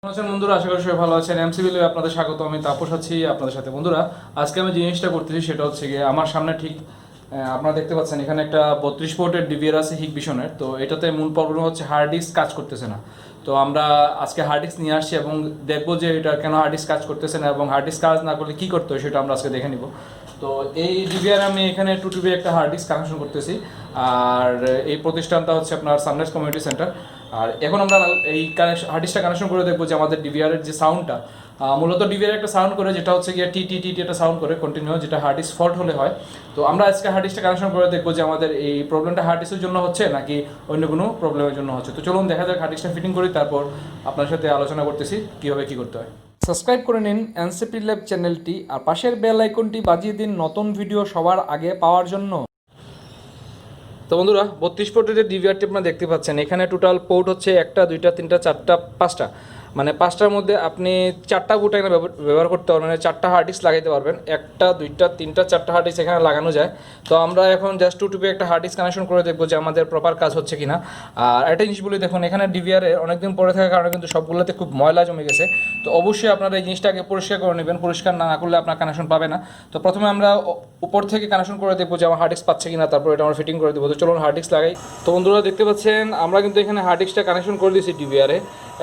আছেন বন্ধুরা, আশা করি সবাই ভালো আছেন। এমসিবি লিগে আপনাদের স্বাগত। আমি তাপস আছি আপনাদের সাথে। বন্ধুরা, আজকে আমি জিনিসটা করতেছি সেটা হচ্ছে গিয়ে আমার সামনে ঠিক আপনারা দেখতে পাচ্ছেন এখানে একটা 32 পোর্টের ডিভিআর আছে হিগবিশনের। তো এটাতে মূল প্রবলেম হচ্ছে হার্ড ডিস্ক কাজ করতেছে না। তো আমরা আজকে হার্ড ডিস্ক নিয়ে আসছি এবং দেখবো যে এটা কেন হার্ড ডিস্ক কাজ করতেছে না এবং হার্ড ডিস্ক কাজ না করলে কী করতে হয় সেটা আমরা আজকে দেখে নিব। তো এই ডিভিআর আমি এখানে 2 TB একটা হার্ড ডিস্ক কানেকশন করতেছি। আর এই প্রতিষ্ঠানটা হচ্ছে আপনার সানরাইজ কমিউনিটি সেন্টার। আর এখন আমরা এই হার্ড ডিস্কটা কানেকশন করে দেখবো যে আমাদের ডিভিআরের যে সাউন্ডটা মূলত ডিভিআর একটা সাউন্ড করে, যেটা হচ্ছে গিয়ে টি টি টি একটা সাউন্ড করে কন্টিনিউ, যেটা হার্ড ডিস্ক ফল্ট হলে হয়। তো আমরা আজকে হার্ড ডিস্কটা কানেকশন করে দেখবো যে আমাদের এই প্রবলেমটা হার্ড ডিস্কের জন্য হচ্ছে নাকি অন্য কোনো প্রবলেমের জন্য হচ্ছে। তো চলুন দেখা যাক, হার্ড ডিস্কটা ফিটিং করি, তারপর আপনার সাথে আলোচনা করতেছি কীভাবে কী করতে হয়। সাবস্ক্রাইব করে নিন এনসিপি ল্যাব চ্যানেলটি আর পাশের বেল আইকনটি বাজিয়ে দিন নতুন ভিডিও সবার আগে পাওয়ার জন্য। তো বন্ধুরা, 32 পোর্টের যে ডিভিআরটি আপনারা দেখতে পাচ্ছেন, এখানে টোটাল পোর্ট হচ্ছে 1, 2, 3, 4, 5টা, মানে 5টার মধ্যে আপনি 4টা পোর্ট এখানে ব্যবহার করতে পারবেন, মানে 4টা হার্ড ডিস্ক লাগাইতে পারবেন। 1, 2, 3, 4টা হার্ড ডিস্ক এখানে লাগানো যায়। তো আমরা এখন জাস্ট 2 TB একটা হার্ড ডিস্ক কানেকশন করে দেখবো যে আমাদের প্রপার কাজ হচ্ছে কিনা। আর একটা জিনিস বলি, দেখুন এখানে ডিভিআরে অনেকদিন পরে থাকার কারণে কিন্তু সবগুলোতে খুব ময়লা জমে গেছে। তো অবশ্যই আপনারা এই জিনিসটাকে পরিষ্কার করে নেবেন, পরিষ্কার না করলে আপনার কানেকশন পাবে না। তো প্রথমে আমরা উপর থেকে কানেকশন করে দেখবো যে আমার হার্ড ডিস্ক পাচ্ছে কিনা, তারপর এটা আমরা ফিটিং করে দেবো। তো চলুন হার্ড ডিস্ক লাগাই। তো বন্ধুরা দেখতে পাচ্ছেন আমরা কিন্তু এখানে হার্ড ডিস্কটা কানেকশন করে দিয়েছি ডিভিআরে,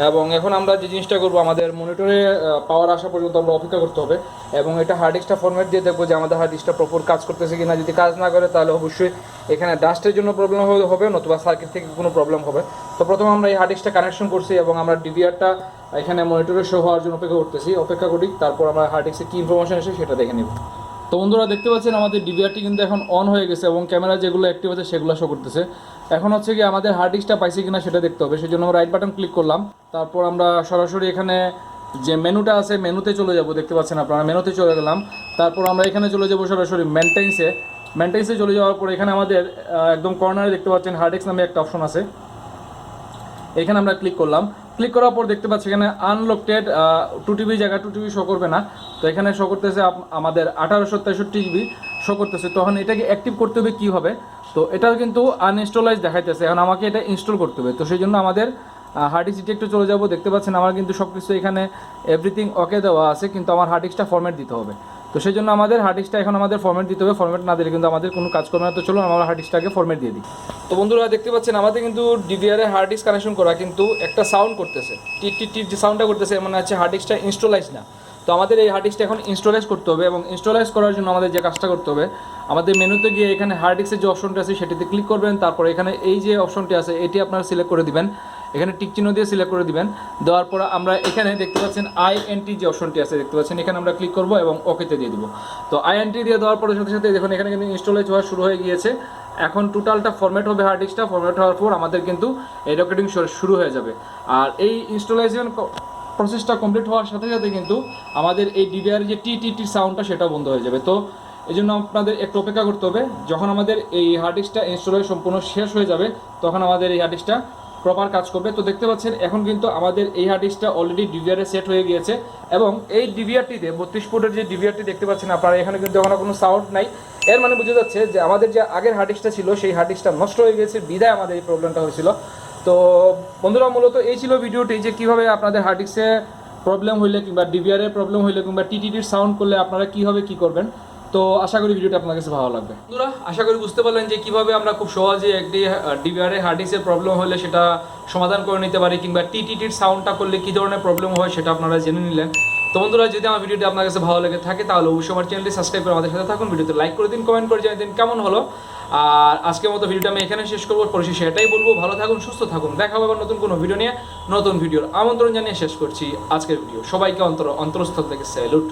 এবং এখন আমরা যে জিনিসটা করবো, আমাদের মনিটরে পাওয়ার আসা পর্যন্ত আমরা অপেক্ষা করতে হবে এবং এটা হার্ড ডিস্কটা ফরম্যাট দিয়ে দেখবো যে আমাদের হার্ড ডিস্কটা প্রপার কাজ করতেছে কিনা। যদি কাজ না করে তাহলে অবশ্যই এখানে ডাস্টের জন্য প্রবলেম হবে, নতুবা সার্কিট থেকে কোনো প্রবলেম হবে। তো প্রথমে আমরা এই হার্ড ডিস্কটা কানেকশন করছি এবং আমরা ডিভিআরটা এখানে মনিটরে শো হওয়ার জন্য অপেক্ষা করি, তারপর আমরা হার্ড ডিস্কে কী ইনফরমেশন এসে সেটা দেখে নেব। তো বন্ধুরা দেখতে পাচ্ছেন আমাদের ডিভিআরটি কিন্তু এখন অন হয়ে গেছে এবং ক্যামেরা যেগুলো অ্যাক্টিভ আছে সেগুলো শো করতেছে। এখন হচ্ছে কি আমাদের হার্ড ডিস্কটা পাইছে কিনা সেটা দেখতে হবে, সেই জন্য আমরা রাইট বাটন ক্লিক করলাম। তারপর আমরা সরাসরি এখানে যে মেনুটা আছে মেনুতে চলে যাব, দেখতে পাচ্ছেন আপনারা, মেনুতে চলে গেলাম। তারপর আমরা এখানে চলে যাব সরাসরি মেনটেন্সে চলে যাওয়ার পর এখানে আমাদের একদম কর্নারে দেখতে পাচ্ছেন হার্ড ডিস্ক নামে একটা অপশন আছে, এখানে আমরা ক্লিক করলাম। ক্লিক করার পর দেখতে পাচ্ছি এখানে আনলকটেড 2 TB জায়গা 2 TB শো করবে না। তো এখানে শো করতেছে আমাদের 1863 GB শো করতেছে। তখন এটাকে অ্যাক্টিভ করতে হবে কী হবে, তো এটাও কিন্তু আনইনস্টলাইজ দেখাইতেছে। এখন আমাকে এটা ইনস্টল করতে হবে। তো সেই জন্য আমাদের হার্ড ডিস্ক একটু চলে যাব। দেখতে পাচ্ছেন আমার কিন্তু সব কিছু এখানে এভরিথিং ওকে দেওয়া আছে, কিন্তু আমার হার্ড ডিস্কটা ফরম্যাট দিতে হবে। তো সেই জন্য আমাদের হার্ড ডিস্কটা এখন আমাদের ফরম্যাট দিতে হবে। ফরম্যাট না দিলে কিন্তু আমাদের কোনো কাজ করবে না। তো চলুন আমরা হার্ড ডিস্কটাকে ফরম্যাট দিয়ে দিই। তো বন্ধুরা দেখতে পাচ্ছেন আমাদের কিন্তু ডিভিআরে হার্ড ডিস্ক কানেকশন করা, কিন্তু একটা সাউন্ড করতেছে, টিট টিট টিট যে সাউন্ডটা করতেছে, মানে হচ্ছে হার্ড ডিস্কটা ইনস্টলাইজ না। তো আমাদের এই হার্ড ডিস্কটা এখন ইনস্টলাইজ করতে হবে এবং ইনস্টলাইজ করার জন্য আমাদের যে কাজটা করতে হবে, আমাদের মেনুতে গিয়ে এখানে হার্ড ডিস্কের যে অপশনটা আছে সেটিতে ক্লিক করবেন। তারপর এখানে এই যে অপশনটি আছে এটি আপনারা সিলেক্ট করে দিবেন, এখানে টিক চিহ্ন দিয়ে সিলেক্ট করে দিবেন। দেওয়ার পর আমরা এখানে দেখতে পাচ্ছেন INT যে অপশনটি আছে দেখতে পাচ্ছেন, এখানে আমরা ক্লিক করব এবং ওকেতে দিয়ে দিব। তো INT দিয়ে দেওয়ার পরে সাথে সাথে দেখুন এখানে কিন্তু ইনস্টলাইজ হওয়া শুরু হয়ে গিয়েছে। এখন টোটালটা ফরম্যাট হবে, হার্ড ডিস্কটা ফরম্যাট হওয়ার পর আমাদের কিন্তু এই রেকর্ডিং শুরু হয়ে যাবে। আর এই ইনস্টলেশন প্রসেসটা কমপ্লিট হওয়ার সাথে সাথে কিন্তু আমাদের এই ডিভিআর যে টি টি টি সাউন্ডটা সেটাও বন্ধ হয়ে যাবে। তো এই জন্য আপনাদের একটু অপেক্ষা করতে হবে। যখন আমাদের এই হার্ড ডিস্কটা ইনস্টলেশন সম্পূর্ণ শেষ হয়ে যাবে তখন আমাদের এই হার্ড ডিস্কটা প্রপার কাজ করবে। তো দেখতে পাচ্ছেন এখন কিন্তু আমাদের এই হার্ড ডিস্কটা অলরেডি ডিভিআরে সেট হয়ে গিয়েছে এবং এই ডিভিআরটিতে 32 ফুটের যে ডিভিআরটি দেখতে পাচ্ছেন আপনারা, এখানে কিন্তু এখনো কোনো সাউন্ড নাই। এর মানে বোঝা যাচ্ছে যে আমাদের যে আগের হার্ড ডিস্কটা ছিল সেই হার্ড ডিস্কটা নষ্ট হয়ে গেছে, বিধায় আমাদের এই প্রবলেমটা হয়েছিল। তো বন্ধুরা মূলত এই ছিল ভিডিওটি, যে কীভাবে আপনাদের হার্ড ডিস্কে প্রবলেম হইলে কিংবা ডিভিআরের প্রবলেম হইলে কিংবা টিটিটির সাউন্ড করলে আপনারা কীভাবে কী করবেন। তো আশা করি ভিডিওটা আপনার কাছে ভালো লাগবে। বন্ধুরা আশা করি বুঝতে পারলেন যে কীভাবে আমরা খুব সহজে একটি ডিভিআরের হার্ড ডিস্কের প্রবলেম হলে সেটা সমাধান করে নিতে পারি, কিংবা টিটিটির সাউন্ডটা করলে কী ধরনের প্রবলেম হয় সেটা আপনারা জেনে নিলেন। তো বন্ধুরা যদি আমার ভিডিওটি আপনার কাছে ভালো লেগে থাকে তাহলে অবশ্যই আমার চ্যানেলটি সাবস্ক্রাইব করে আমাদের সাথে থাকুন, ভিডিওতে লাইক করে দিন, কমেন্ট করে জানিয়ে দিন কেমন হলো। আর আজকের মতো ভিডিওটা আমি এখানে শেষ করবো। পরিশেষে এটাই বলবো, ভালো থাকুন, সুস্থ থাকুন, দেখা হবে আবার নতুন কোনো ভিডিও নিয়ে। নতুন ভিডিওর আমন্ত্রণ জানিয়ে শেষ করছি আজকের ভিডিও। সবাইকে অন্তরস্থল থেকে স্যালুট।